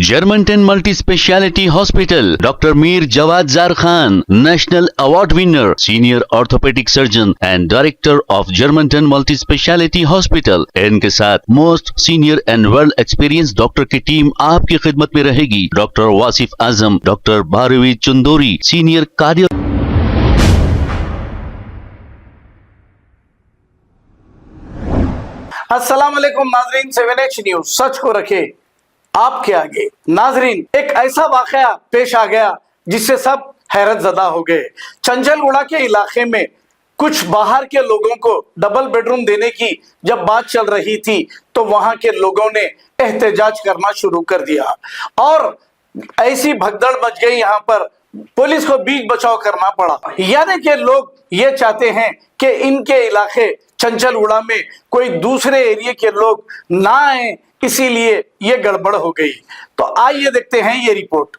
Germantown Multi Speciality Hospital, Dr. Mir Jawad Zar Khan, National Award winner, Senior Orthopedic Surgeon and Director of Germantown Multi Speciality Hospital। इनके साथ most senior and world experience doctor की team आपकी खिदमत में रहेगी। Doctor Wasif Azam, doctor Bharvi Chandori, senior cardio. अस्सलाम वालेकुम नाजरीन, 7H न्यूज सच को रखे आपके आगे। नाजरीन, एक ऐसा वाकया पेश आ गया जिससे सब हैरत ज़दा हो गए। चंचलगुड़ा के इलाके में कुछ बाहर के लोगों को डबल बेडरूम देने की जब बात चल रही थी तो वहां के लोगों ने एहतजाज करना शुरू कर दिया और ऐसी भगदड़ मच गई, यहाँ पर पुलिस को बीच बचाव करना पड़ा। यानी कि लोग ये चाहते हैं कि इनके इलाके चंचलगुड़ा में कोई दूसरे एरिया के लोग ना आए, इसीलिए ये गड़बड़ हो गई। तो आइए देखते हैं ये report.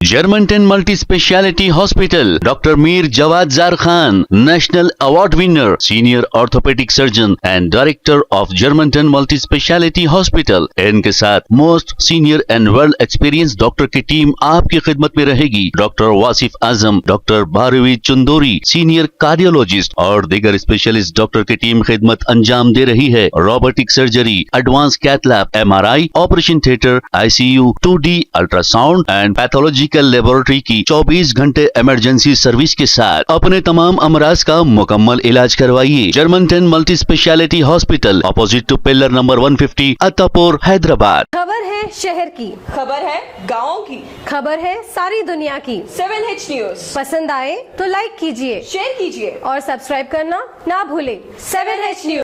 Germantown Multi Speciality Hospital, Dr. Mir Jawad Zar Khan, National Award winner, Senior Orthopedic Surgeon and Director of Germantown Multi Speciality Hospital। इनके साथ most senior and world experience doctor की टीम आपकी खिदमत में रहेगी। Doctor Wasif Azam, doctor Bharvi Chandori, senior cardiologist और दीगर specialist doctor की टीम खिदमत अंजाम दे रही है। Robotic surgery, advance cath lab, MRI, operation theatre, ICU, 2D ultrasound and pathological laboratory की 24 घंटे इमरजेंसी सर्विस के साथ अपने तमाम अमराज का मुकम्मल इलाज करवाइए। Germanten multi speciality hospital, opposite to pillar number 150, Attapur, Hyderabad. खबर है शहर की, खबर है गाँव की, खबर है सारी दुनिया की। 7H न्यूज पसंद आए तो लाइक कीजिए, शेयर कीजिए और सब्सक्राइब करना ना भूले। 7H news.